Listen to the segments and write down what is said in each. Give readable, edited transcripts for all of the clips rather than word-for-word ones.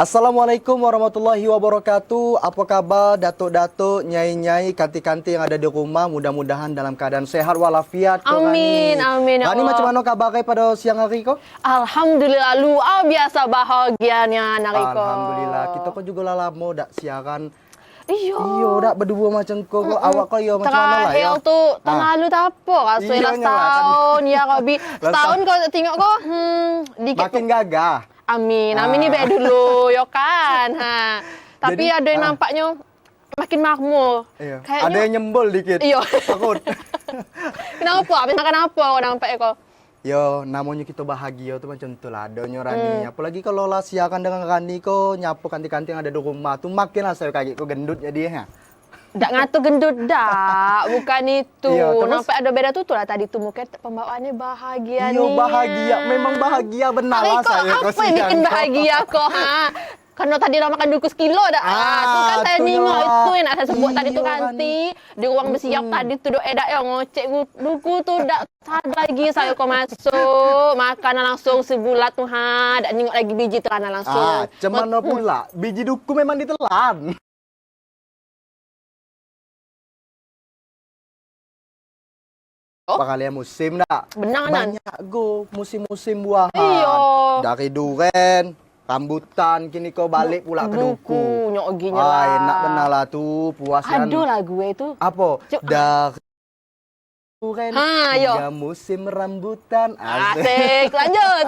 Assalamualaikum warahmatullahi wabarakatuh. Apa kabar datuk-datuk, nyai-nyai, kanti-kanti yang ada di rumah? Mudah-mudahan dalam keadaan sehat walafiat. Amin, amin ya Rani, Allah. macam mana kabarnya pada siang hari kau? Alhamdulillah, luar biasa bahagianya Nariko. Alhamdulillah. Kita kau juga lah lama dak siaran. Iyo. Iyo dak berdua macam kau. Awak kau yo macam mana lah ya? Terakhir tu tahun lalu tak apa. Rasanya Iya, setahun ya Robi. Setahun kau tengok kau, dikit. Makin gagah. Amin, amin ni baik dulu, yo kan. Tapi Jadi, ada yang nampaknya makin makmur. Iya. Kayaknya, Ada yang nyembol dikit. Iyo. Takut. Kenapa? Habis makan apa kau nampaknya kau? Yo, namanya kita bahagia tu macam tu lah. Adanya Rani. Apalagi kalau lah siakan dengan Rani kau nyapu kanti-kanti yang ada di rumah tu makin lah saya kaget kau gendut jadi ya. Tak ngatur gendut dah, bukan itu. Iya, terus? Nampak ada beda tu lah tadi tu mungkin pembawaannya bahagia Yo ni. bahagia, memang bahagia benar lah Kau saya. apa yang bikin bahagia kau Karena tadi dah makan duku sekilo dah. Tu kan saya tu ningok lah. itu yang nak saya sebut tadi tu Iya, kanti. Di ruang bersiap tadi tu dok dak yang ngocek duku tu dak ada lagi saya kau masuk. Makanan langsung sebulat tu dak ningok lagi biji terana langsung. Macam mana pula? Biji duku memang ditelan. Kalian musim dak? Benar kan? Banyak go musim-musim buahan. Iya. Dari duren, rambutan, kini kau balik pula ke duku. Nyok ginya lah. Enak benar lah tu, puas kan. Ada lah gue tu. Apa? Cuk, Dari duren yo. hingga musim rambutan. Asik, lanjut.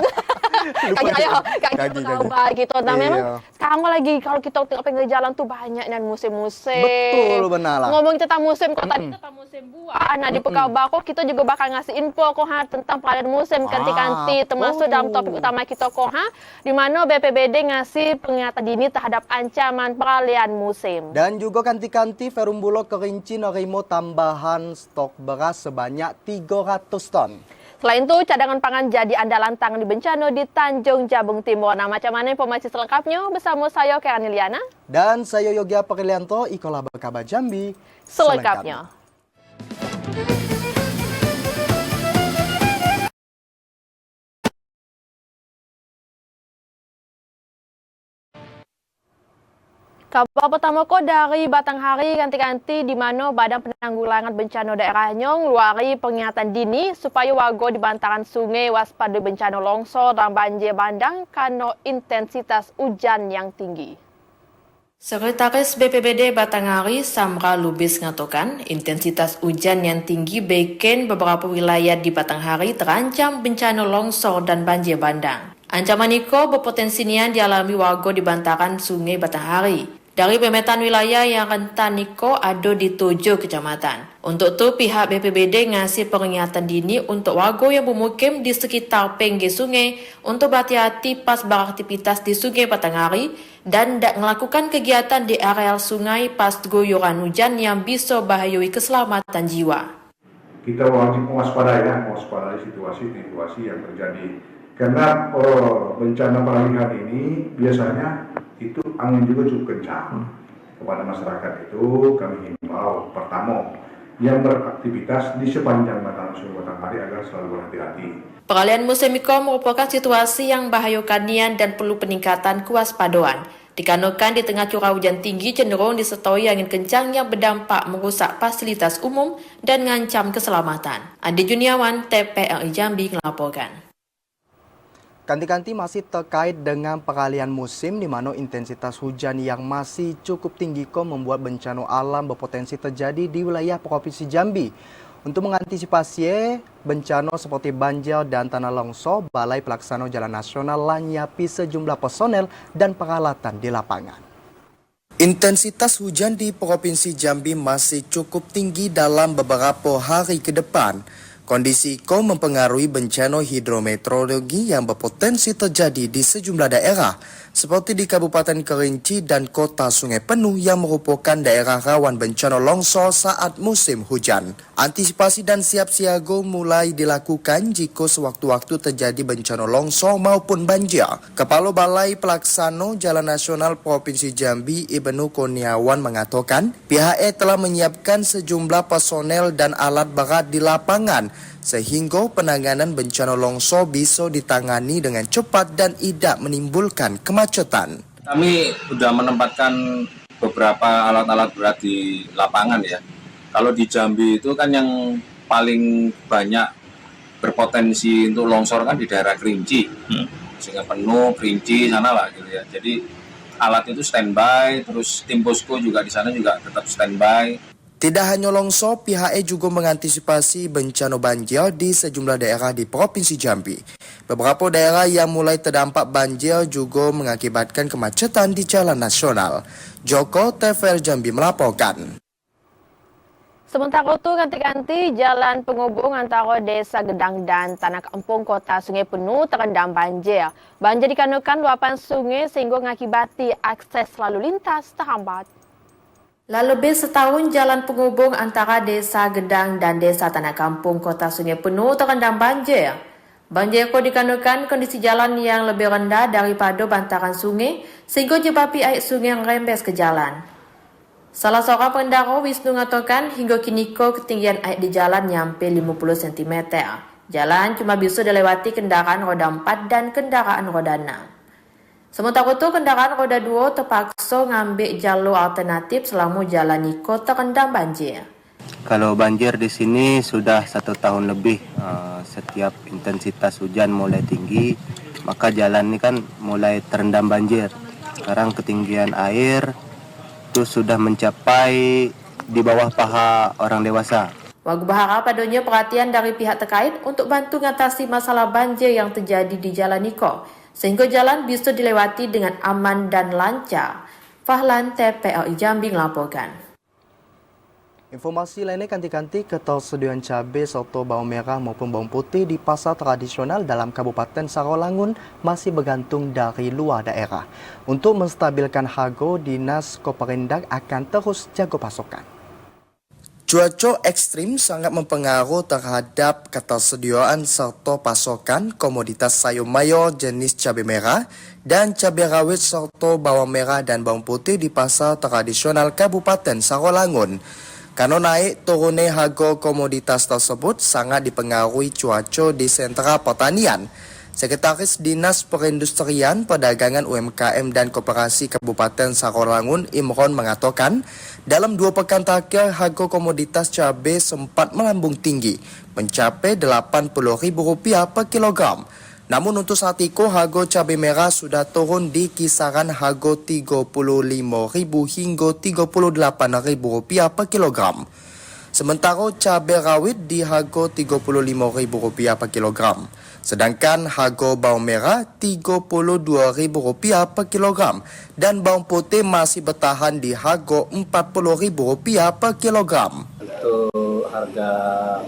Kaki ayo, Kaki. kabar gitu. Nah, memang Iya. sekarang lagi kalau kita tengok pinggir jalan tuh banyak dan musim-musim. Betul benar lah. Ngomong tentang musim kok tadi tentang musim buah. Nah, di Pekalbar kok kita juga bakal ngasih info kok tentang peralihan musim kanti-kanti termasuk dalam topik utama kita kok di mana BPBD ngasih peringatan dini terhadap ancaman peralihan musim. Dan juga kanti-kanti Perum Bulog Kerinci nerimo tambahan stok beras sebanyak 300 ton. Selain itu, cadangan pangan jadi andalan tangani bencana di Tanjung Jabung Timur. Nah, macam mana informasi selengkapnya bersama saya, Kerani Liana. Dan saya Yogi Aprilianto, Ikola Berkabar Jambi. Selengkapnya. Kabar pertama kok dari Batanghari kanti-kanti di mana Badan Penanggulangan Bencana Daerahnya ngeluari peringatan dini supaya warga di bantaran sungai waspada bencana longsor dan banjir bandang karena intensitas hujan yang tinggi. Sekretaris BPBD Batanghari Samra Lubis mengatakan intensitas hujan yang tinggi bikin beberapa wilayah di Batanghari terancam bencana longsor dan banjir bandang. Ancaman itu berpotensi nian dialami warga di bantaran sungai Batanghari. Dari pemetaan wilayah yang rentan Niko ada di 7 kecamatan. Untuk itu, pihak BPBD ngasih peringatan dini untuk warga yang bermukim di sekitar pinggir sungai untuk berhati-hati pas beraktivitas di sungai Batanghari dan tidak melakukan kegiatan di areal sungai pas guyuran hujan yang bisa bahayui keselamatan jiwa. Kita wajib mewaspadai situasi yang terjadi. Karena bencana peralihan ini biasanya itu angin juga cukup kencang. Kepada masyarakat itu kami himbau pertama yang beraktivitas di sepanjang bantaran sungai Batanghari agar selalu berhati-hati. Peralihan musim itu merupakan situasi yang bahayakan nian dan perlu peningkatan kewaspadaan. Dikarenakan di tengah curah hujan tinggi cenderung disertai angin kencang yang berdampak merusak fasilitas umum dan mengancam keselamatan. Adi Juniawan, TPRI Jambi melaporkan. Kanti-kanti masih terkait dengan peralihan musim di mana intensitas hujan yang masih cukup tinggi membuat bencana alam berpotensi terjadi di wilayah Provinsi Jambi. Untuk mengantisipasi bencana seperti banjir dan tanah longsor, Balai Pelaksana Jalan Nasional menyiapkan sejumlah personel dan peralatan di lapangan. Intensitas hujan di Provinsi Jambi masih cukup tinggi dalam beberapa hari ke depan. Kondisi itu mempengaruhi bencana hidrometeorologi yang berpotensi terjadi di sejumlah daerah, seperti di Kabupaten Kerinci dan Kota Sungai Penuh yang merupakan daerah rawan bencana longsor saat musim hujan. Antisipasi dan siap siaga mulai dilakukan jika sewaktu-waktu terjadi bencana longsor maupun banjir. Kepala Balai Pelaksana Jalan Nasional Provinsi Jambi, Ibnu Kurniawan mengatakan, pihaknya telah menyiapkan sejumlah personel dan alat berat di lapangan sehingga penanganan bencana longsor bisa ditangani dengan cepat dan tidak menimbulkan kemacetan. Kami sudah menempatkan beberapa alat-alat berat di lapangan ya. Kalau di Jambi itu kan yang paling banyak berpotensi untuk longsor kan di daerah Kerinci, sehingga penuh Kerinci sana lah gitu ya. Jadi alat itu standby, terus tim posko juga di sana juga tetap standby. Tidak hanya longsor, pihak juga mengantisipasi bencana banjir di sejumlah daerah di Provinsi Jambi. Beberapa daerah yang mulai terdampak banjir juga mengakibatkan kemacetan di jalan nasional. Joko TVR Jambi melaporkan. Sementara itu, ganti-ganti jalan penghubung antara Desa Gedang dan Tanah Kampung Kota Sungai Penuh terendam banjir. Banjir dikarenakan luapan sungai sehingga mengakibatkan akses lalu lintas terhambat. Lebih setahun jalan penghubung antara Desa Gedang dan Desa Tanah Kampung Kota Sungai Penuh terendam banjir. Banjir itu dikarenakan kondisi jalan yang lebih rendah daripada bantaran sungai sehingga menyebabkan air sungai merembes ke jalan. Salah seorang pengendara Wisnu mengatakan hingga kini ketinggian air di jalan nyampe 50 cm. Jalan cuma bisa dilewati kendaraan roda 4 dan kendaraan roda 6. Sementara itu, kendaraan roda 2 terpaksa ngambil jalur alternatif selama jalan Niko terendam banjir. Kalau banjir di sini sudah 1 tahun lebih, setiap intensitas hujan mulai tinggi, maka jalan ini kan mulai terendam banjir. Sekarang ketinggian air itu sudah mencapai di bawah paha orang dewasa. Warga berharap adanya perhatian dari pihak terkait untuk bantu mengatasi masalah banjir yang terjadi di jalan Niko, sehingga jalan bisa dilewati dengan aman dan lancar. Fahlan TPRI Jambi melaporkan. Informasi lainnya kanti-kanti ketersediaan cabai serta bawang merah maupun bawang putih di pasar tradisional dalam Kabupaten Sarolangun masih bergantung dari luar daerah. Untuk menstabilkan harga, Dinas Koperindak akan terus jaga pasokan. Cuaca ekstrim sangat mempengaruhi terhadap ketersediaan serta pasokan komoditas sayur mayur jenis cabai merah dan cabai rawit serta bawang merah dan bawang putih di pasar tradisional Kabupaten Sarolangun. Karena naik turunnya harga komoditas tersebut sangat dipengaruhi cuaca di sentra pertanian. Sekretaris Dinas Perindustrian, Perdagangan UMKM dan Koperasi Kabupaten Sarolangun Imron mengatakan, dalam 2 pekan terakhir harga komoditas cabai sempat melambung tinggi, mencapai Rp80.000 per kilogram. Namun untuk saat itu harga cabai merah sudah turun di kisaran harga Rp35.000 hingga Rp38.000 per kilogram. Sementara cabai rawit di harga Rp35.000 per kilogram. Sedangkan harga bawang merah Rp32.000 per kilogram dan bawang putih masih bertahan di harga Rp40.000 per kilogram. Untuk harga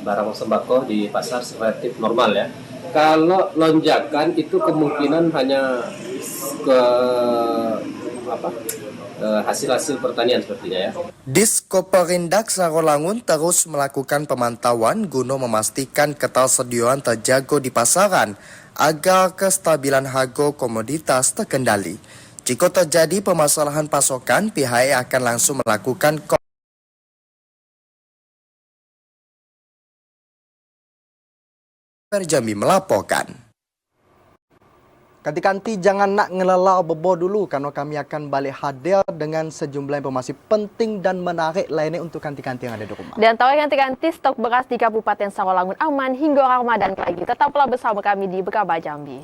barang sembako di pasar relatif normal ya. Kalau lonjakan itu kemungkinan hanya ke hasil-hasil pertanian sepertinya ya. Diskoperindak Sarolangun terus melakukan pemantauan guna memastikan ketersediaan terjaga di pasaran agar kestabilan harga komoditas terkendali. Jika terjadi permasalahan pasokan, pihak akan langsung melakukan Jambi melaporkan. Kanti-kanti jangan nak ngelelau bebo dulu karena kami akan balik hadir dengan sejumlah informasi penting dan menarik lainnya untuk kanti-kanti yang ada di rumah. Dan tahu ganti-ganti stok beras di Kabupaten Sarolangun aman hingga Ramadan lagi. Tetaplah bersama kami di Bekaba Jambi.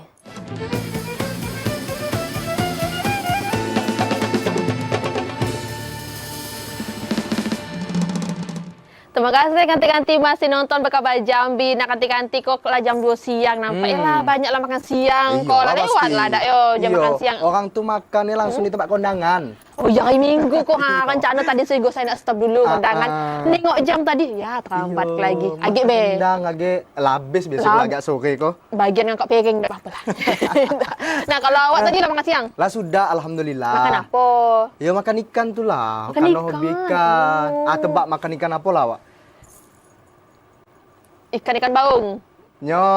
Terima kasih kanti-kanti masih nonton Bekaba Jambi. Nah kanti-kanti kok lah jam 2 siang nampak lah banyak lah makan siang. Kok lah lewat lah dak yo jam makan siang. Orang tuh makannya langsung di tempat kondangan. Oh ya hari Minggu kok rencana tadi saya nak stop dulu kondangan. Nengok jam tadi ya terlambat lagi. Agak be. Kondang agak labis biasa agak sore kok. Bagian yang kok piring dak apa lah. Nah kalau awak tadi lah makan siang. Lah sudah alhamdulillah. Makan apa? Ya makan ikan tuh lah. Makan Karena ikan. hobi ikan. Tebak makan ikan apa lah, Wak? Ikan baung. Nyo.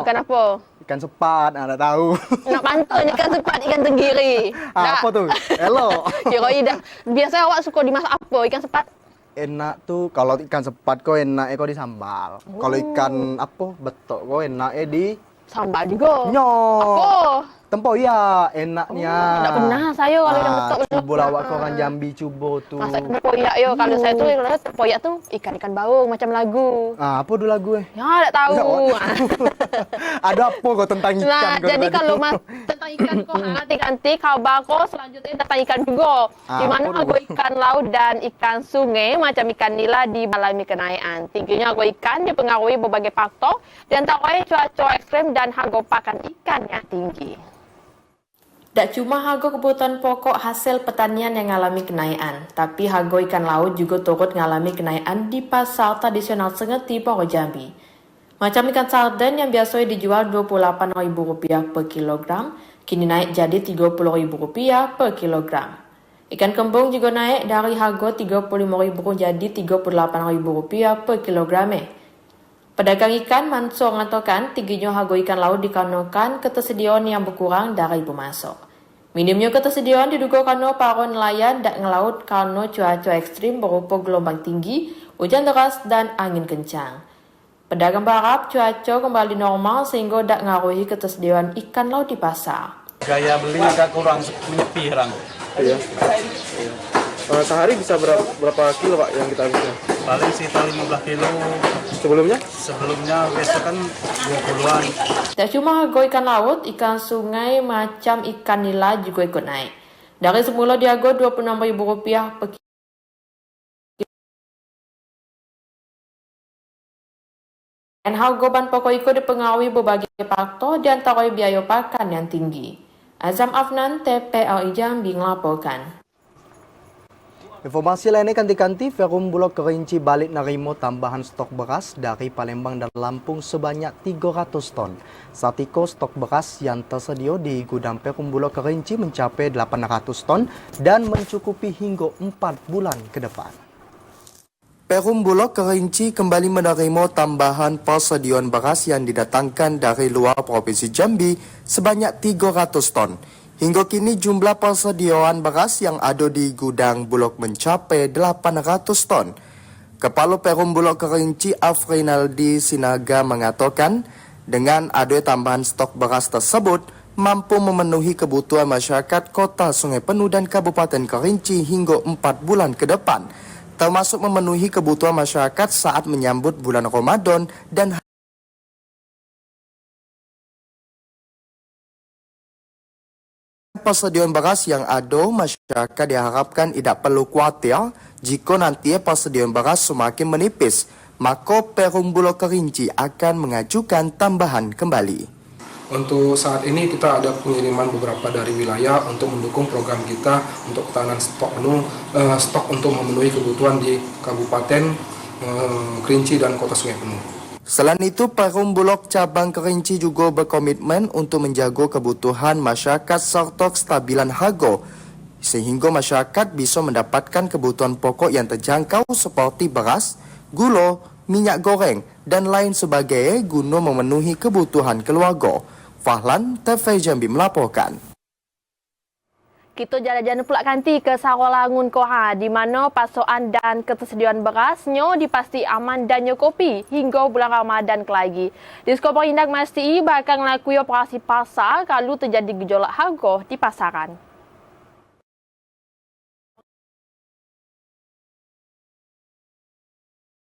Ikan apa? Ikan sepat, tak tahu. Nak pantun ikan sepat, ikan tenggiri. Apa tuh? Elo. Kira dah. Biasa awak suka dimasak apa? Ikan sepat? Enak tuh kalau ikan sepat kok enak kok di sambal. Kalau ikan apa betok kok enak di Sambal juga. Nyo. Apa? Tempoyak enaknya. Nggak pernah saya kalau udah betok belum. Cubo lawak ke orang Jambi cubo tuh. Masak tempoyak yo. Kalau saya tuh kalau tempoyak tuh ikan-ikan baung macam lagu. Apa dulu lagu Ya, nggak tahu. Ada apa kok tentang ikan? Nah, kau jadi tadi kalau tuh? tentang ikan kok nanti kabar kok selanjutnya tentang ikan juga. Di mana apa harga dulu? ikan laut dan ikan sungai macam ikan nila mengalami kenaikan. Tingginya harga ikan dipengaruhi berbagai faktor, di antaranya cuaca ekstrem dan harga pakan ikan yang tinggi. Tak cuma harga kebutuhan pokok hasil pertanian yang mengalami kenaikan, tapi harga ikan laut juga turut mengalami kenaikan di pasar tradisional Sengeti Poro Jambi. Macam ikan sarden yang biasanya dijual Rp28.000 per kilogram, kini naik jadi Rp30.000 per kilogram. Ikan kembung juga naik dari harga Rp35.000 jadi Rp38.000 per kilogramnya. Pedagang ikan Mansur mengatakan tingginya harga ikan laut dikarenakan ketersediaan yang berkurang dari pemasok. Minimnya ketersediaan diduga karena para nelayan tak ngelaut karena cuaca ekstrim berupa gelombang tinggi, hujan deras dan angin kencang. Pedagang berharap cuaca kembali normal sehingga tak ngaruhi ketersediaan ikan laut di pasar. Gaya beli agak kurang menyepi orang. Iya. Sehari bisa berapa kilo Pak yang kita habiskan? Paling sekitar 15 kilo. Sebelumnya Biasa kan 20-an. Tak cuma harga ikan laut, ikan sungai macam ikan nila juga ikut naik. Dari semula di harga Rp26.000 per kilo. Dan harga bahan pokok itu dipengaruhi berbagai faktor di antara biaya pakan yang tinggi. Azam Afnan, TPRI Jambi melaporkan. Informasi lainnya kanti-kanti Perum Bulog Kerinci balik nerimo tambahan stok beras dari Palembang dan Lampung sebanyak 300 ton. Saat itu stok beras yang tersedia di gudang Perum Bulog Kerinci mencapai 800 ton dan mencukupi hingga 4 bulan ke depan. Perum Bulog Kerinci kembali menerima tambahan persediaan beras yang didatangkan dari luar Provinsi Jambi sebanyak 300 ton. Hingga kini jumlah persediaan beras yang ada di gudang Bulog mencapai 800 ton. Kepala Perum Bulog Kerinci Afrinaldi Sinaga mengatakan, dengan ada tambahan stok beras tersebut, mampu memenuhi kebutuhan masyarakat Kota Sungai Penuh dan Kabupaten Kerinci hingga 4 bulan ke depan, termasuk memenuhi kebutuhan masyarakat saat menyambut bulan Ramadan dan persediaan beras yang ada, masyarakat diharapkan tidak perlu khawatir jika nanti persediaan beras semakin menipis, maka Perum Bulog Kerinci akan mengajukan tambahan kembali. Untuk saat ini kita ada pengiriman beberapa dari wilayah untuk mendukung program kita untuk ketahanan stok penuh, stok untuk memenuhi kebutuhan di Kabupaten Kerinci dan Kota Sungai Penuh. Selain itu, Perum Bulog Cabang Kerinci juga berkomitmen untuk menjaga kebutuhan masyarakat serta kestabilan harga, sehingga masyarakat bisa mendapatkan kebutuhan pokok yang terjangkau seperti beras, gula, minyak goreng, dan lain sebagainya guna memenuhi kebutuhan keluarga. Fahlan, TV Jambi melaporkan. Kita jalan-jalan pula kanti ke Sarolangun Koha, di mana pasokan dan ketersediaan berasnya dipasti aman dan nyukupi hingga bulan Ramadan kelagi. Disko Perindak Masti bakal ngelakui operasi pasar kalau terjadi gejolak harga di pasaran.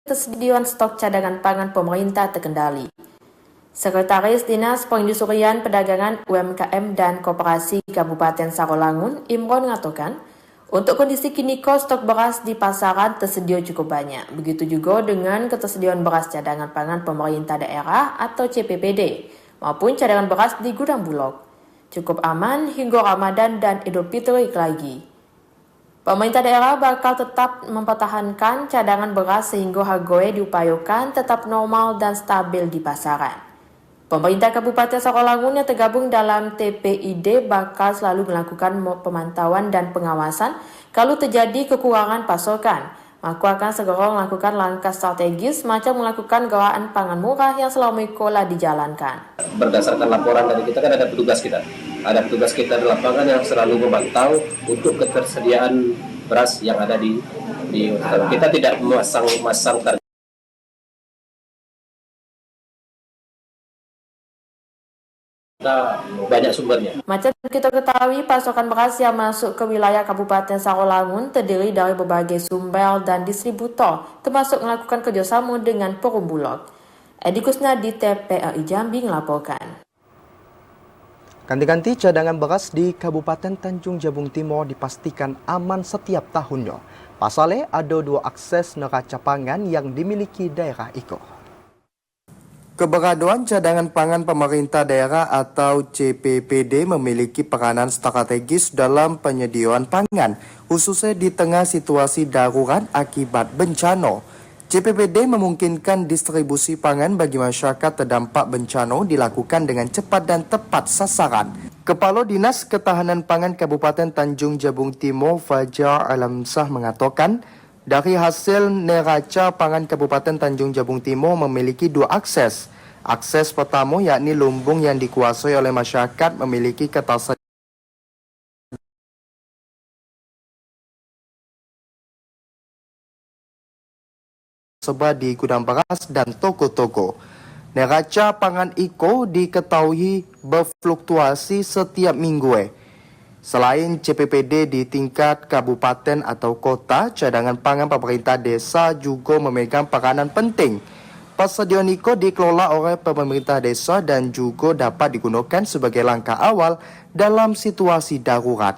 Ketersediaan stok cadangan pangan pemerintah terkendali. Sekretaris Dinas Perindustrian Perdagangan UMKM dan Koperasi Kabupaten Sarolangun, Imron mengatakan, untuk kondisi kini stok beras di pasaran tersedia cukup banyak. Begitu juga dengan ketersediaan beras cadangan pangan pemerintah daerah atau CPPD, maupun cadangan beras di gudang Bulog. Cukup aman hingga Ramadan dan Idul Fitri lagi. Pemerintah daerah bakal tetap mempertahankan cadangan beras sehingga harganya diupayakan tetap normal dan stabil di pasaran. Pemerintah Kabupaten Sarolangun yang tergabung dalam TPID bakal selalu melakukan pemantauan dan pengawasan kalau terjadi kekurangan pasokan. Maka akan segera melakukan langkah strategis macam melakukan gerakan pangan murah yang selama ini telah dijalankan. Berdasarkan laporan dari kita kan ada petugas kita. Ada petugas kita di lapangan yang selalu memantau untuk ketersediaan beras yang ada di kita tidak memasang target. banyak sumbernya. Macam kita ketahui, pasokan beras yang masuk ke wilayah Kabupaten Sarolangun terdiri dari berbagai sumber dan distributor, termasuk melakukan kerjasama dengan Perum Bulog. Edi Kusnadi, TPRI Jambi melaporkan. Ganti-ganti cadangan beras di Kabupaten Tanjung Jabung Timur dipastikan aman setiap tahunnya. Pasalnya ada 2 akses neraca pangan yang dimiliki daerah itu. Keberadaan cadangan pangan pemerintah daerah atau CPPD memiliki peranan strategis dalam penyediaan pangan, khususnya di tengah situasi darurat akibat bencana. CPPD memungkinkan distribusi pangan bagi masyarakat terdampak bencana dilakukan dengan cepat dan tepat sasaran. Kepala Dinas Ketahanan Pangan Kabupaten Tanjung Jabung Timur, Fajar Alamsah mengatakan, dari hasil neraca pangan Kabupaten Tanjung Jabung Timur memiliki 2 akses. Akses pertama yakni lumbung yang dikuasai oleh masyarakat memiliki ketersediaan sebar di gudang beras dan toko-toko. Neraca pangan IKO diketahui berfluktuasi setiap minggu. Selain CPPD di tingkat kabupaten atau kota, cadangan pangan pemerintah desa juga memegang peranan penting. Persediaan IKO dikelola oleh pemerintah desa dan juga dapat digunakan sebagai langkah awal dalam situasi darurat.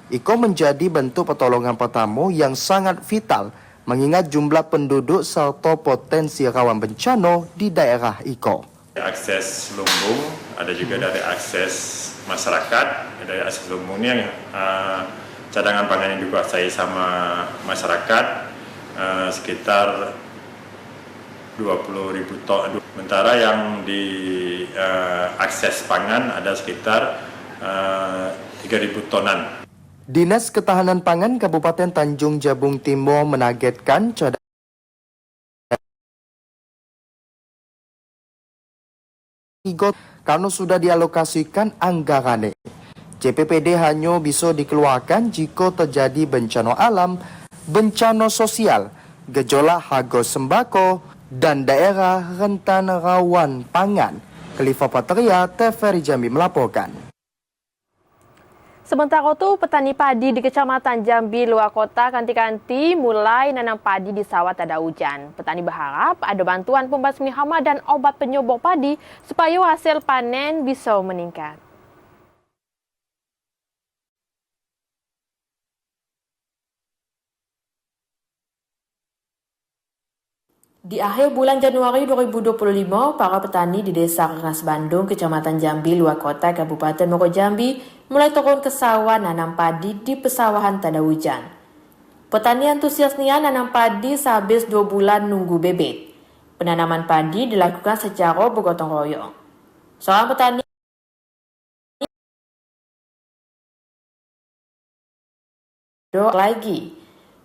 IKO menjadi bentuk pertolongan pertama yang sangat vital mengingat jumlah penduduk serta potensi rawan bencana di daerah IKO. Akses lumbung, ada juga dari akses masyarakat. Dari akses lumbung ini cadangan pangan yang dikuasai sama masyarakat sekitar 20.000 ton. Sementara yang di akses pangan ada sekitar 3.000 tonan. Dinas Ketahanan Pangan Kabupaten Tanjung Jabung Timur menargetkan cadangan karena sudah dialokasikan anggarannya. CPPD hanya bisa dikeluarkan jika terjadi bencana alam, bencana sosial, gejolak harga sembako, dan daerah rentan rawan pangan. Khalifa Patria, TVRI Jambi melaporkan. Sementara itu, petani padi di Kecamatan Jambi, luar kota, kanti-kanti mulai nanam padi di sawah tak ada hujan. Petani berharap ada bantuan pembasmi hama dan obat penyubur padi supaya hasil panen bisa meningkat. Di akhir bulan Januari 2025, para petani di Desa Rengas Bandung, Kecamatan Jambi, luar kota, Kabupaten Muaro Jambi, mulai turun ke sawah nanam padi di pesawahan tak ada hujan. Petani antusiasnya nanam padi sehabis 2 bulan nunggu bebek. Penanaman padi dilakukan secara bergotong royong. Seorang petani lagi.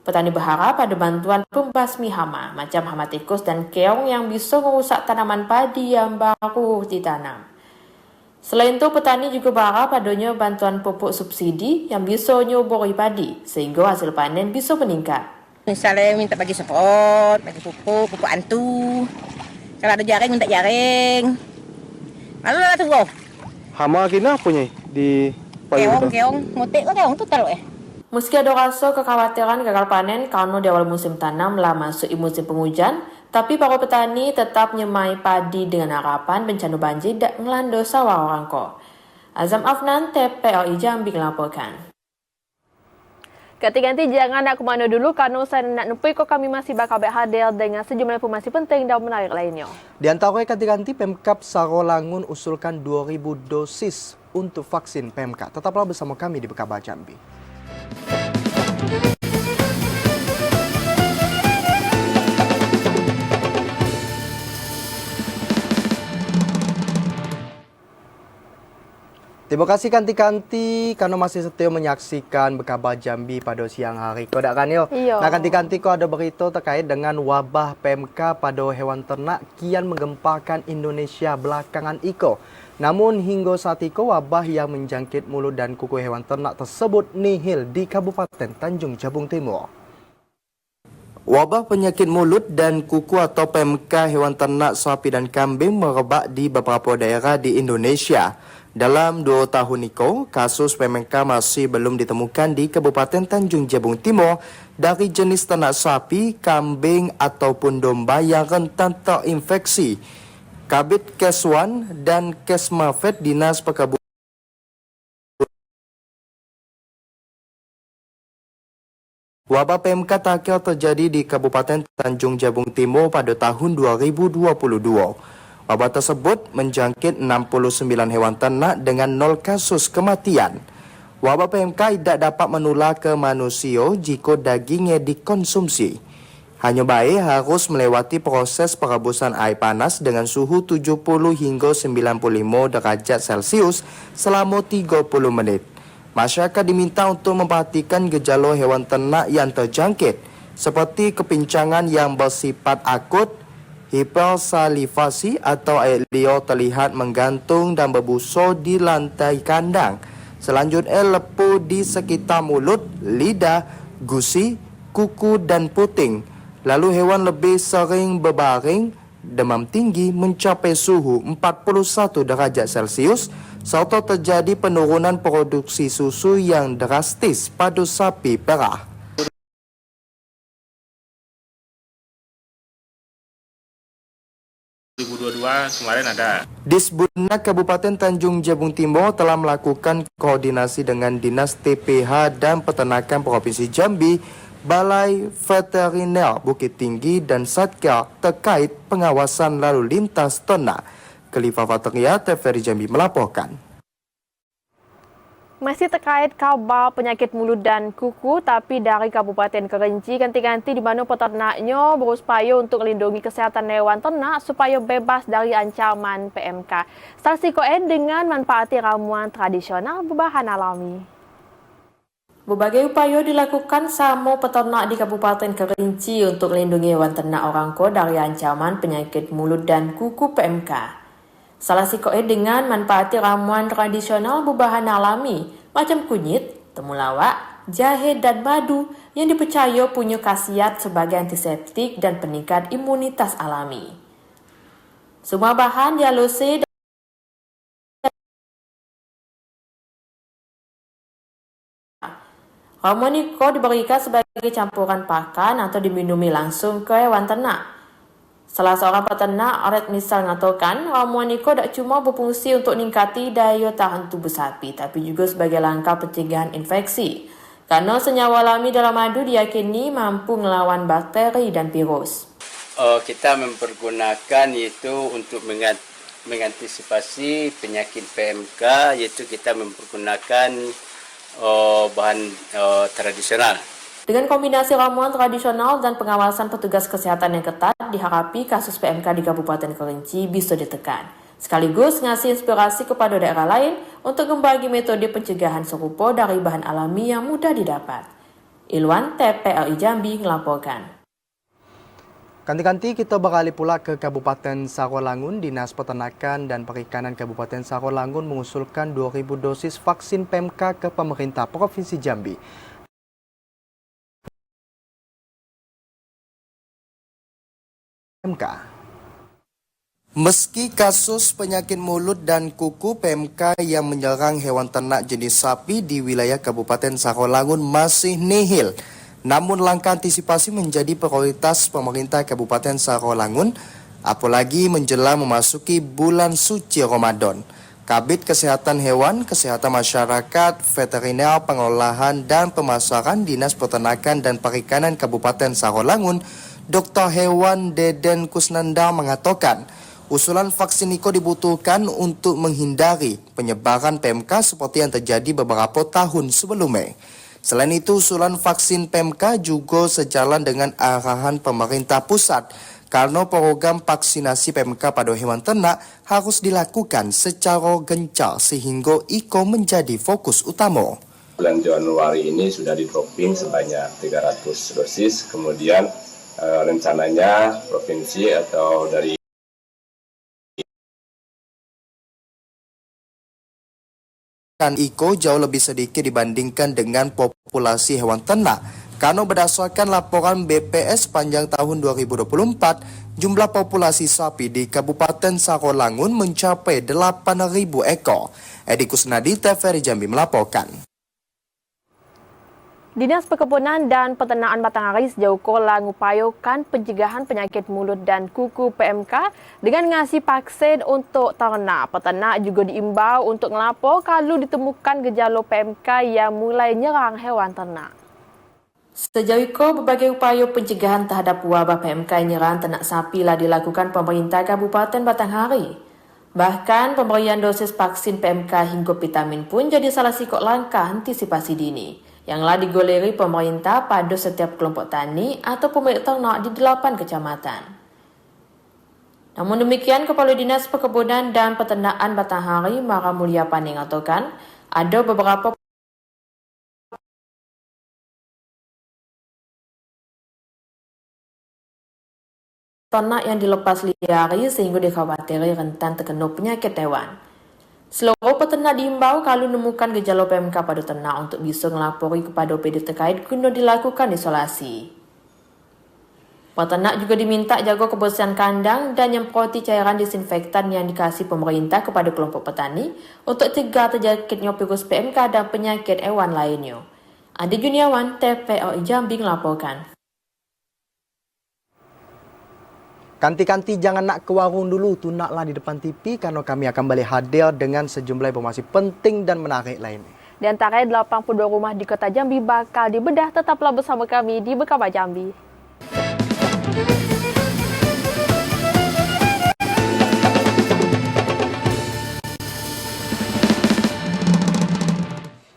Petani berharap ada bantuan pembasmi hama, macam hama tikus dan keong yang bisa merusak tanaman padi yang baru ditanam. Selain itu, petani juga berharap adanya bantuan pupuk subsidi yang bisa nyuburi padi, sehingga hasil panen bisa meningkat. Misalnya minta bagi support, bagi pupuk antu. Kalau ada jaring, minta jaring. Lalu lah tunggu. Hama kena punya di Keong, ngutik keong tuh taruh Meski ada rasa kekhawatiran gagal panen karena di awal musim tanam lah masuk musim penghujan, tapi para petani tetap nyemai padi dengan harapan bencana banjir tak melanda sawah orang ko. Azam Afnan, TPRI Jambi melaporkan. Ganti-ganti jangan nak kemana dulu karena saya nak numpui kok kami masih bakal hadir dengan sejumlah informasi penting dan menarik lainnya. Di antaranya ganti-ganti Pemkab Sarolangun usulkan 2.000 dosis untuk vaksin PMK. Tetaplah bersama kami di Kabar Jambi. Terima kasih kanti-kanti karena masih setia menyaksikan Kabar Jambi pada siang hari. Kau tak kan yo? Iya. Nah kanti-kanti kau ada berita terkait dengan wabah PMK pada hewan ternak kian menggemparkan Indonesia belakangan iko. Namun hingga saat itu wabah yang menjangkit mulut dan kuku hewan ternak tersebut nihil di Kabupaten Tanjung Jabung Timur. Wabah penyakit mulut dan kuku atau PMK hewan ternak sapi dan kambing merebak di beberapa daerah di Indonesia. Dalam 2 tahun itu, kasus PMK masih belum ditemukan di Kabupaten Tanjung Jabung Timur dari jenis ternak sapi, kambing ataupun domba yang rentan terinfeksi. Kabid Keswan dan Kesmafed Dinas Perkebunan Wabah PMK terakhir terjadi di Kabupaten Tanjung Jabung Timur pada tahun 2022. Wabah tersebut menjangkit 69 hewan ternak dengan 0 kasus kematian. Wabah PMK tidak dapat menular ke manusia jika dagingnya dikonsumsi. Hanya baik harus melewati proses perebusan air panas dengan suhu 70 hingga 95 derajat Celcius selama 30 menit. Masyarakat diminta untuk memperhatikan gejala hewan ternak yang terjangkit seperti kepincangan yang bersifat akut, hipersalivasi atau air liur terlihat menggantung dan berbusa di lantai kandang. Selanjutnya lepuh di sekitar mulut, lidah, gusi, kuku dan puting. Lalu hewan lebih sering berbaring, demam tinggi mencapai suhu 41 derajat Celcius, serta terjadi penurunan produksi susu yang drastis pada sapi perah. 2022 kemarin ada. Disbudnak Kabupaten Tanjung Jabung Timur telah melakukan koordinasi dengan Dinas TPH dan Peternakan Provinsi Jambi, Balai Veteriner Bukit Tinggi dan Satker terkait pengawasan lalu lintas ternak. Khalifa Fatria, TVRI Jambi melaporkan. Masih terkait kabar penyakit mulut dan kuku, tapi dari Kabupaten Kerinci ganti-ganti di mana peternaknya berupaya untuk melindungi kesehatan hewan ternak supaya bebas dari ancaman PMK. Saksi koen dengan manfaati ramuan tradisional berbahan alami. Berbagai upaya dilakukan sama peternak di Kabupaten Kerinci untuk melindungi hewan ternak orangko dari ancaman penyakit mulut dan kuku PMK. Salah sikoe dengan manfaati ramuan tradisional berbahan alami macam kunyit, temulawak, jahe dan madu yang dipercaya punya khasiat sebagai antiseptik dan peningkat imunitas alami. Semua bahan dihalusi ramuan ini diberikan sebagai campuran pakan atau diminumi langsung ke hewan ternak. Salah seorang peternak, Oret Misal, mengatakan ramuan ini tidak cuma berfungsi untuk meningkati daya tahan tubuh sapi, tapi juga sebagai langkah pencegahan infeksi. Karena senyawa alami dalam madu diyakini mampu melawan bakteri dan virus. Kita mempergunakan itu untuk mengantisipasi penyakit PMK, yaitu kita mempergunakan bahan tradisional. Dengan kombinasi ramuan tradisional dan pengawasan petugas kesehatan yang ketat, diharapkan kasus PMK di Kabupaten Kerinci bisa ditekan. Sekaligus ngasih inspirasi kepada daerah lain untuk membagi metode pencegahan serupa dari bahan alami yang mudah didapat. Ilwan, TVRI Jambi melaporkan. Ganti-ganti kita beralih pula ke Kabupaten Sarolangun. Dinas Peternakan dan Perikanan Kabupaten Sarolangun mengusulkan 2.000 dosis vaksin PMK ke pemerintah Provinsi Jambi. Meski kasus penyakit mulut dan kuku PMK yang menyerang hewan ternak jenis sapi di wilayah Kabupaten Sarolangun masih nihil, namun langkah antisipasi menjadi prioritas pemerintah Kabupaten Sarolangun, apalagi menjelang memasuki bulan suci Ramadan. Kabid Kesehatan Hewan, Kesehatan Masyarakat, Veteriner, Pengolahan, dan Pemasaran Dinas Peternakan dan Perikanan Kabupaten Sarolangun, Dr. Hewan Deden Kusnanda mengatakan, usulan vaksin itu dibutuhkan untuk menghindari penyebaran PMK seperti yang terjadi beberapa tahun sebelumnya. Selain itu, usulan vaksin PMK juga sejalan dengan arahan pemerintah pusat karena program vaksinasi PMK pada hewan ternak harus dilakukan secara gencar sehingga IKO menjadi fokus utama. Bulan Januari ini sudah di-dropping sebanyak 300 dosis, kemudian rencananya provinsi atau dari Iko jauh lebih sedikit dibandingkan dengan populasi hewan ternak. Karena berdasarkan laporan BPS panjang tahun 2024, jumlah populasi sapi di Kabupaten Sarolangun mencapai 8.000 ekor. Edi Kusnadi, TVRI Jambi melaporkan. Dinas Perkebunan dan Peternakan Batanghari sejauh kola ngupayakan pencegahan penyakit mulut dan kuku PMK dengan ngasih vaksin untuk ternak. Peternak juga diimbau untuk ngelapor kalau ditemukan gejala PMK yang mulai nyerang hewan ternak. Sejauh itu, berbagai upaya pencegahan terhadap wabah PMK yang nyerang ternak sapi lah dilakukan pemerintah Kabupaten Batanghari. Bahkan pemberian dosis vaksin PMK hingga vitamin pun jadi salah satu langkah antisipasi dini yang lah digoleri pemerintah pada setiap kelompok tani atau pemilik ternak di 8 kecamatan. Namun demikian, Kepala Dinas Perkebunan dan Peternakan Batanghari Mara Mulia Pani mengatakan ada beberapa ternak yang dilepas liari sehingga dikhawatirkan rentan terkena penyakit hewan. Seluruh peternak diimbau kalau menemukan gejala PMK pada ternak untuk bisa melapori kepada OPD terkait guna dilakukan isolasi. Peternak juga diminta jaga kebersihan kandang dan nyemproti cairan disinfektan yang dikasih pemerintah kepada kelompok petani untuk cegah terjangkitnya virus PMK dan penyakit hewan lainnya. Adi Juniawan, TVRI Jambi melaporkan. Kanti-kanti jangan nak ke warung dulu, tunaklah di depan TV karena kami akan balik hadir dengan sejumlah informasi penting dan menarik lainnya. Di antara 82 rumah di Kota Jambi bakal dibedah, tetaplah bersama kami di Bekaba Jambi.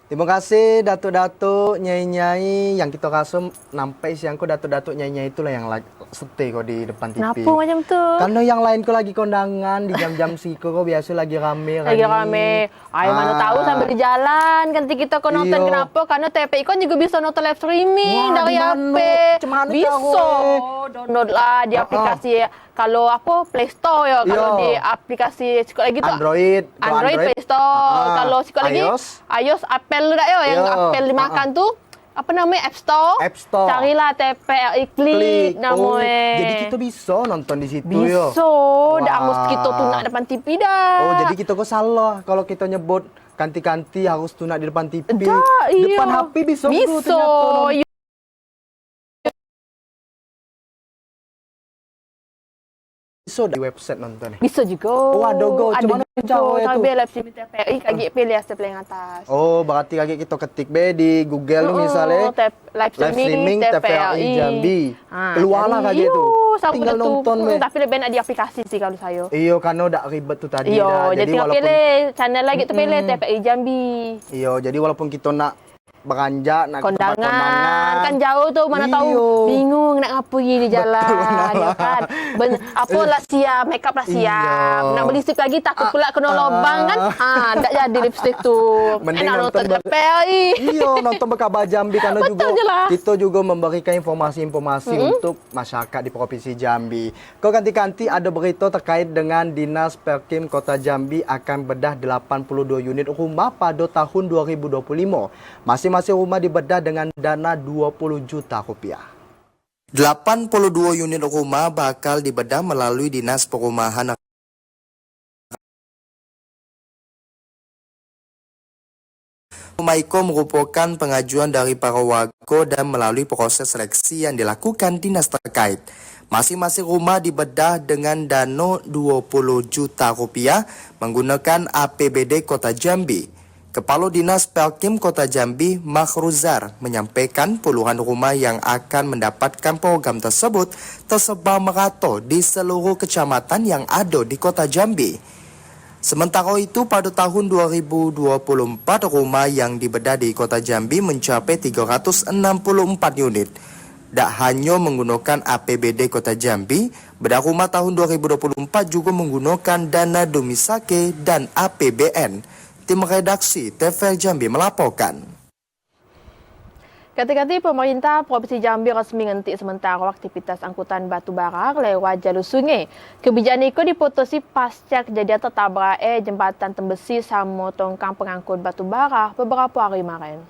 Terima kasih Datuk-Datuk Nyai-Nyai yang kita rasa nampai siang ko Datuk-Datuk Nyai-Nyai itulah yang stay kau di depan TV. Kenapa macam tu? Karena yang lain ko lagi kondangan di jam-jam siko ko biasa lagi rame. Lagi rame. Ay, mana tahu sambil di jalan ganti kita ko nonton. Iyo. Kenapa? Karena TPI kan juga bisa nonton live streaming. Wah, dari di HP. mana Bisa. Download lah di aplikasi kalau apa Play Store ya. Kalau di aplikasi sikit lagi tu Android Play Store. Kalau sikit lagi iOS Apple dah ya yang Apple dimakan tu. Apa namanya? App Store. Carilah TPRI Klik namanya. Jadi kita bisa nonton di situ bisa. Yo. Dah harus kita tunak depan TV dah. Oh, jadi kita kok salah kalau kita nyebut kanti-kanti harus tunak di depan TV. Dah, Depan iya. HP bisa. Bisa. Bisa di website nonton. Bisa juga. Oh, ada go. Cuma mana cara itu? Tapi live streaming TPRI kaki pilih hasil paling atas. Oh, berarti kaki kita ketik be di Google misalnya. Live streaming TPRI Jambi. Keluarlah kaki itu. Tinggal nonton be. Tapi lebih enak di aplikasi sih kalau saya. Iyo, karena udah ribet tuh tadi. Iyo, jadi tinggal pilih channel lagi tu pilih TPRI Jambi. Iyo, jadi walaupun kita nak beranjak nak kondangan kan jauh tuh mana tahu bingung nak ngapain di jalan ya kan apa lah siap make up lah siap nak beli lipstick lagi takut pula kena lubang kan tak jadi lipstick tu enak nonton TPRI nonton Bekaba Jambi karena juga kita juga memberikan informasi-informasi untuk masyarakat di Provinsi Jambi. Kau ganti-ganti ada berita terkait dengan Dinas Perkim Kota Jambi akan bedah 82 unit rumah pada tahun 2025. Masing-masing rumah dibedah dengan dana 20 juta rupiah. 82 unit rumah bakal dibedah melalui Dinas Perumahan Maiko merupakan pengajuan dari para warga dan melalui proses seleksi yang dilakukan dinas terkait. Masing-masing rumah dibedah dengan dana 20 juta rupiah menggunakan APBD Kota Jambi. Kepala Dinas Perkim Kota Jambi, Makhruzar, menyampaikan puluhan rumah yang akan mendapatkan program tersebut tersebar merata di seluruh kecamatan yang ada di Kota Jambi. Sementara itu, pada tahun 2024, rumah yang dibedah di Kota Jambi mencapai 364 unit. Tak hanya menggunakan APBD Kota Jambi, bedah rumah tahun 2024 juga menggunakan dana Domisake dan APBN. Tim redaksi TVRI Jambi melaporkan. Ketika pemerintah Provinsi Jambi resmi ngentik sementara aktivitas angkutan batu bara lewat jalur sungai. Kebijakan itu diputusi pasca kejadian tertabrak jembatan Tembesi sama tongkang pengangkut batu bara beberapa hari kemarin.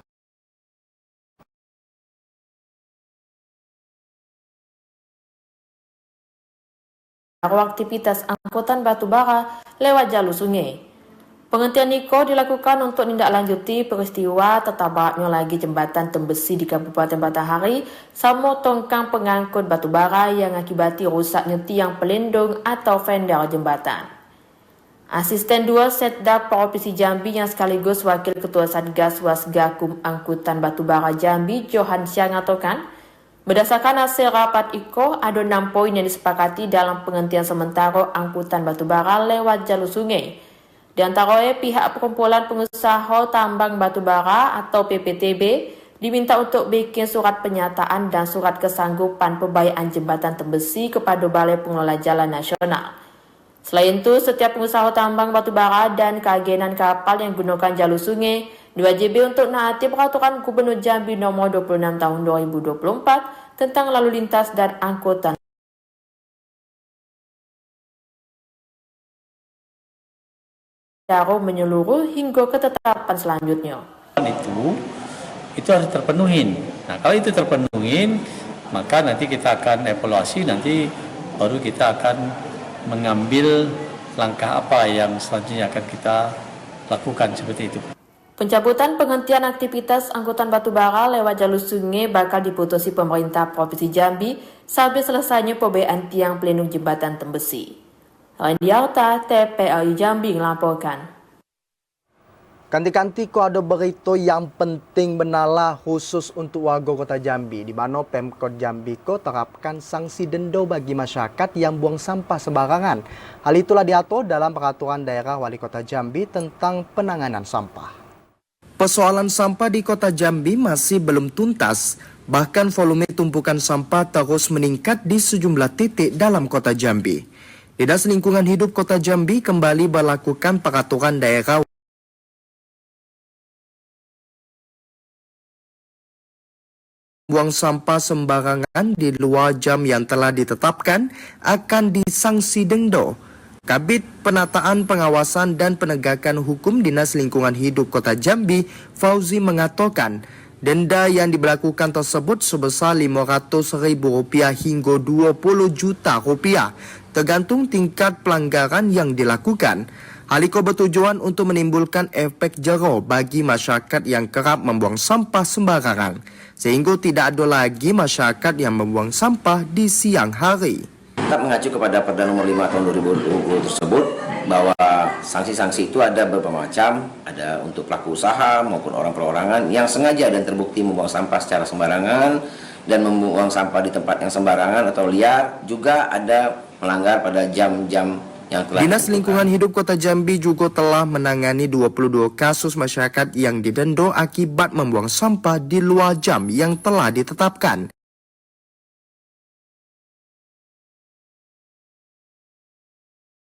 Aktivitas angkutan batu bara lewat jalur sungai. Penghentian Niko dilakukan untuk menindaklanjuti peristiwa tertabraknya lagi jembatan Tembesi di Kabupaten Batanghari sama tongkang pengangkut batu bara yang akibati rusaknya tiang pelindung atau fender jembatan. Asisten 2 Setda Provinsi Jambi yang sekaligus Wakil Ketua Satgas Wasgakum Angkutan Batubara Jambi Johan Syah mengatakan, berdasarkan hasil rapat IKO, ada 6 poin yang disepakati dalam penghentian sementara angkutan batubara lewat jalur sungai. Di antaranya pihak perkumpulan pengusaha tambang batubara atau PPTB diminta untuk bikin surat pernyataan dan surat kesanggupan pembayaran jembatan Tembesi kepada Balai Pengelola Jalan Nasional. Selain itu, setiap pengusaha tambang batubara dan keagenan kapal yang gunakan jalur sungai diwajibi untuk menaati peraturan Gubernur Jambi nomor 26 tahun 2024 tentang lalu lintas dan angkutan menyeluruh hingga ketetapan selanjutnya. Itu harus terpenuhin. Nah, kalau itu terpenuhin, maka nanti kita akan evaluasi, nanti baru kita akan mengambil langkah apa yang selanjutnya akan kita lakukan seperti itu. Pencabutan penghentian aktivitas angkutan batubara lewat jalur sungai bakal diputusi pemerintah Provinsi Jambi sampai selesainya pembayaran tiang pelindung jembatan Tembesi. Randiarta, TPRI Jambi melaporkan. Kanti-kanti ko ada berita yang penting benala khusus untuk warga Kota Jambi, di mana Pemkot Jambi ko terapkan sanksi denda bagi masyarakat yang buang sampah sembarangan. Hal itulah diatur dalam peraturan daerah Wali Kota Jambi tentang penanganan sampah. Persoalan sampah di Kota Jambi masih belum tuntas, bahkan volume tumpukan sampah terus meningkat di sejumlah titik dalam Kota Jambi. Dinas Lingkungan Hidup Kota Jambi kembali melakukan peraturan daerah buang sampah sembarangan di luar jam yang telah ditetapkan akan disangsi denda. Kabid Penataan Pengawasan dan Penegakan Hukum Dinas Lingkungan Hidup Kota Jambi, Fauzi mengatakan, denda yang diberlakukan tersebut sebesar Rp500.000 hingga Rp20 juta, tergantung tingkat pelanggaran yang dilakukan. Hal itu bertujuan untuk menimbulkan efek jera bagi masyarakat yang kerap membuang sampah sembarangan, sehingga tidak ada lagi masyarakat yang membuang sampah di siang hari. Tetap mengacu kepada Perda Nomor 5 Tahun 2020 tersebut bahwa sanksi-sanksi itu ada beberapa macam, ada untuk pelaku usaha maupun orang perorangan yang sengaja dan terbukti membuang sampah secara sembarangan dan membuang sampah di tempat yang sembarangan atau liar, juga ada melanggar pada jam-jam yang telah Dinas Lingkungan Hidup Kota Jambi juga telah menangani 22 kasus masyarakat yang didenda akibat membuang sampah di luar jam yang telah ditetapkan.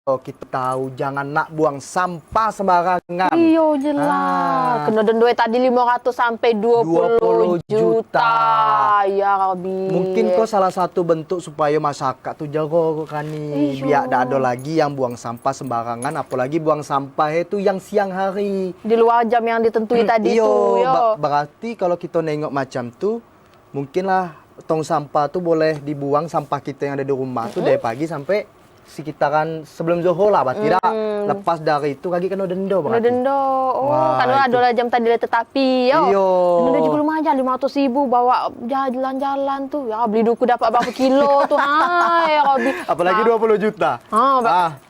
Oh, kita tahu jangan nak buang sampah sembarangan. Iya jelas. Kena denda tadi 500 sampai 20 juta. Ya Rabbi. Mungkin kok salah satu bentuk supaya masyarakat tuh jago kan nih, biar tidak ada lagi yang buang sampah sembarangan, apalagi buang sampah itu yang siang hari. Di luar jam yang ditentui tadi tuh. Berarti kalau kita nengok macam tuh, mungkinlah tong sampah tuh boleh dibuang sampah kita yang ada di rumah tuh dari pagi sampai sekitaran sebelum Zohor lah, tidak lepas dari itu kaki kena denda berarti. Kena denda. Karena ada lah jam tadi tetapi denda juga lumayan 500.000 bawa jalan-jalan tuh. Ya beli duku dapat berapa kilo tuh. Ya Rabbi. Apalagi 20 juta.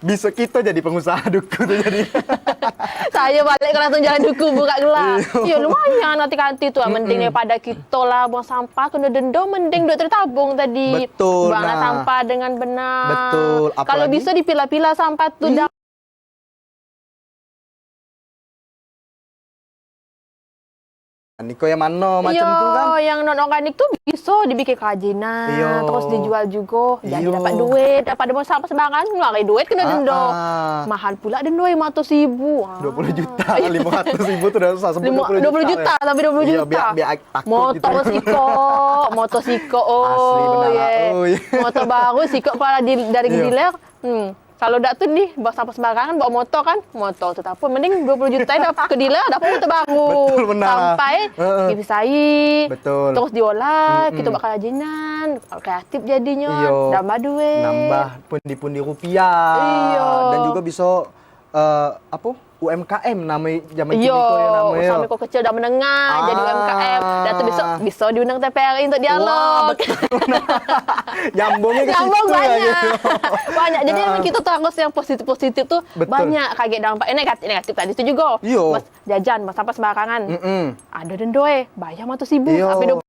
Bisa kita jadi pengusaha duku tuh jadi. Saya balik ke langsung jalan duku buka gelas. Ya lumayan nanti tuh. Mending daripada kita lah buang sampah kena denda, mending duit tertabung tadi. Betul. Buanglah sampah dengan benar. Betul. Kalau bisa dipilah-pilah sampah tuh. Niko yang mana macam Iya, tu kan? yang non organik tuh bisa dibikin kerajinan, Iya. terus dijual juga, jadi Iya. dapat duit. Dapat mau sampai sembarangan ngeluarin duit kena denda. Mahal pula denda 500.000. 20 juta, 500.000 tu dah susah sebut 20 juta ya. tapi 20 Iya, juta. biar takut Motor gitu. motor siko. Oh, Asli benar lah. yeah. Oh, yeah. Motor baru siko pada dari Iya. dealer. Kalau dak tuh nih bawa sampai sembarangan bawa motor kan, motor tu tak apa. Mending 20 juta dapat ke dealer dapat motor baru. Betul, benar. Sampai dipisai. Betul. Terus diolah, kita buat kerajinan, kreatif jadinya, Iya. nambah duit. Nambah pundi-pundi rupiah. Iya. Dan juga bisa UMKM namanya zaman kini Iya, tu yang namanya. usaha mikro kecil dan menengah jadi UMKM. Dan tu besok bisa diundang TPRI untuk dialog. Nyambungnya ke Nyambung situ ya, banyak. gitu. Banyak. Jadi memang kita tuh harus yang positif-positif tuh Betul. banyak kaget dampak. Negatif tadi itu juga. Iya. Mas jajan, mas sampai sembarangan. Ada denda bayar 100.000 Iya. sampai 20.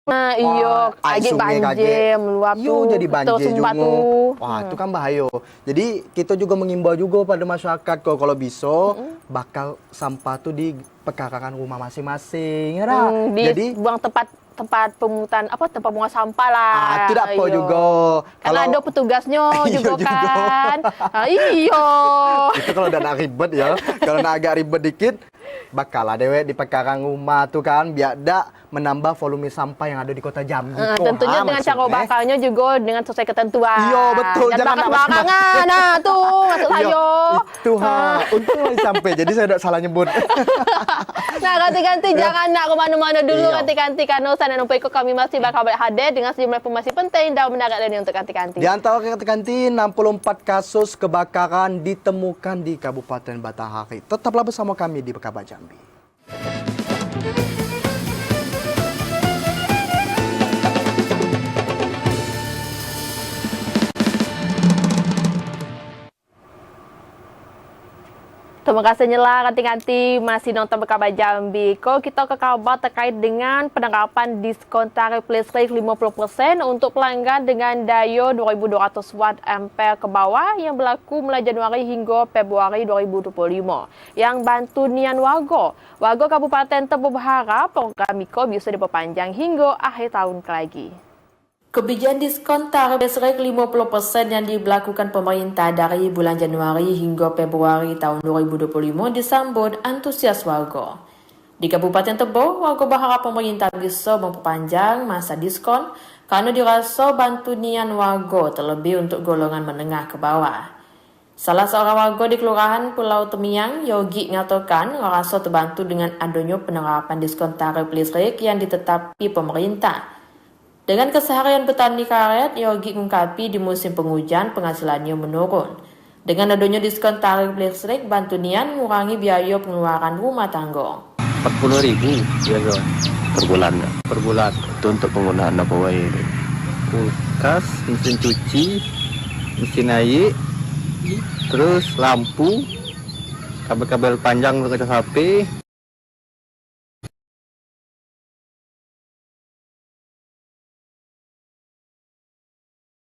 Nah, iya, air kaget sungai banjir, meluap Yo, tuh, jadi betul, banjir sumbat juga. tuh. Wah, itu kan bahaya. Jadi kita juga mengimbau juga pada masyarakat kalau bisa bakal sampah tuh di pekarangan rumah masing-masing. Ya dah? Jadi buang tempat pemungutan tempat buang sampah lah. tidak apa Iya. juga. Karena ada petugasnya Iya juga juga. kan. Iya. Itu kalau udah nak ribet ya. Kalau nak agak ribet dikit, bakal lah dewek di pekarangan rumah tuh kan biar dak menambah volume sampah yang ada di kota Jambi. Tentunya dengan cara bakalnya juga dengan sesuai ketentuan. Iya betul. Jangan bakar nak sembarangan. Nah tuh maksud Iya, saya. Itu Untung lagi sampai. Jadi saya tidak salah nyebut. Nah, ganti-ganti jangan nak ke mana-mana dulu. Iya. Ganti-ganti karena Usaha dan Upeko kami masih bakal hadir dengan sejumlah informasi penting dan menarik lainnya untuk ganti-ganti. Di antara ganti-ganti 64 kasus kebakaran ditemukan di Kabupaten Batanghari. Tetaplah bersama kami di Kabar Jambi. Terima kasih Nyela, ganti-ganti masih nonton Kabar Jambi. Kalau kita ke kabar terkait dengan penerapan diskon tarif listrik 50% untuk pelanggan dengan daya 2200 watt ampere ke bawah yang berlaku mulai Januari hingga Februari 2025. Yang bantu nian warga. Warga Kabupaten Tebo berharap program Miko bisa diperpanjang hingga akhir tahun lagi. Kebijakan diskon tarif listrik 50% yang diberlakukan pemerintah dari bulan Januari hingga Februari tahun 2025 disambut antusias warga. Di Kabupaten Tebo, warga berharap pemerintah bisa memperpanjang masa diskon karena dirasa bantu nian warga terlebih untuk golongan menengah ke bawah. Salah seorang warga di Kelurahan Pulau Temiang, Yogi, mengatakan merasa terbantu dengan adanya penerapan diskon tarif listrik yang ditetapi pemerintah. Dengan keseharian petani karet, Yogi mengungkapi di musim penghujan penghasilannya menurun. Dengan adanya diskon tarif listrik, bantu nian mengurangi biaya pengeluaran rumah tangga. 40.000 biasa per bulan. Per bulan. Itu untuk penggunaan apa wae? Kulkas, mesin cuci, mesin air, terus lampu, kabel-kabel panjang untuk HP.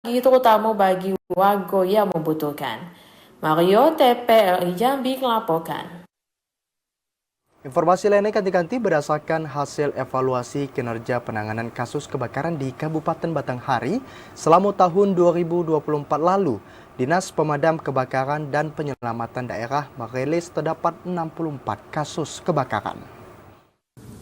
Terutama bagi warga yang membutuhkan. Mario TPRI Jambi melaporkan. Informasi lainnya ganti-ganti berdasarkan hasil evaluasi kinerja penanganan kasus kebakaran di Kabupaten Batanghari selama tahun 2024 lalu. Dinas Pemadam Kebakaran dan Penyelamatan Daerah merilis terdapat 64 kasus kebakaran.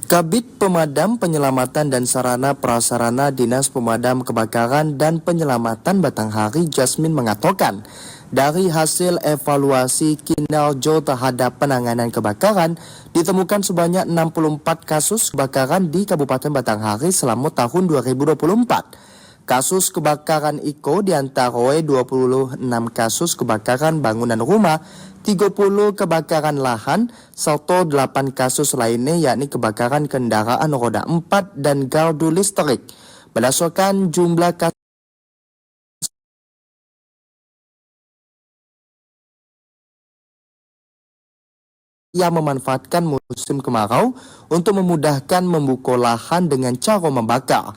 Kabid Pemadam Penyelamatan dan Sarana Prasarana Dinas Pemadam Kebakaran dan Penyelamatan Batanghari Jasmine mengatakan, dari hasil evaluasi kinerja terhadap penanganan kebakaran, ditemukan sebanyak 64 kasus kebakaran di Kabupaten Batanghari selama tahun 2024. Kasus kebakaran IKO diantara 26 kasus kebakaran bangunan rumah, 30 kebakaran lahan, serta 8 kasus lainnya yakni kebakaran kendaraan roda 4 dan gardu listrik. Berdasarkan jumlah kasus yang memanfaatkan musim kemarau untuk memudahkan membuka lahan dengan cara membakar.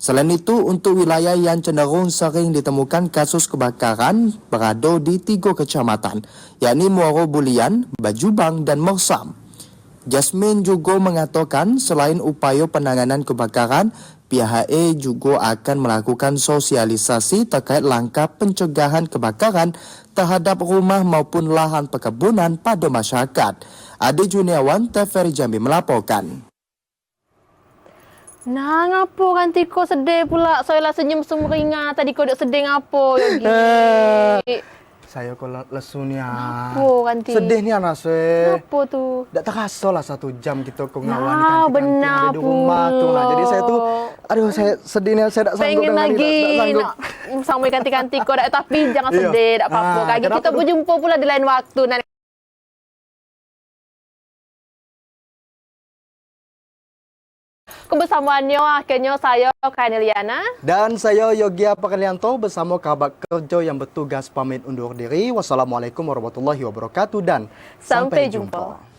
Selain itu, untuk wilayah yang cenderung sering ditemukan kasus kebakaran berada di 3 kecamatan, yakni Muaro Bulian, Bajubang, dan Mersam. Jasmine juga mengatakan selain upaya penanganan kebakaran, pihak HE juga akan melakukan sosialisasi terkait langkah pencegahan kebakaran terhadap rumah maupun lahan perkebunan pada masyarakat. Ade Juniawan, TVRI Jambi melaporkan. Nah, ngapo kan Tiko sedih pula? Saya lah senyum sumringah. Tadi kau duk sedih ngapo, Yogi? Saya kok lesunya. Ngapo kan Ti? Sedih nih anak saya. Ngapo tuh? Tak terasa lah 1 jam kita kok Nah, ngawani kanti-kanti benar ada di rumah tuh. Nah, jadi saya tuh, aduh saya sedih nih, saya tak sanggup Pengen dengan ini, lagi tak sanggup. nak sampai kanti-kanti kau dak, tapi jangan Iya. sedih, tak apa-apa. Ah, Kaki kenapa kita tuh? berjumpa pula di lain waktu. Nanti kebersamaannya akhirnya saya Kaneliana Dan saya Yogi Apakalianto bersama kerabat kerja yang bertugas pamit undur diri. Wassalamualaikum warahmatullahi wabarakatuh dan sampai jumpa.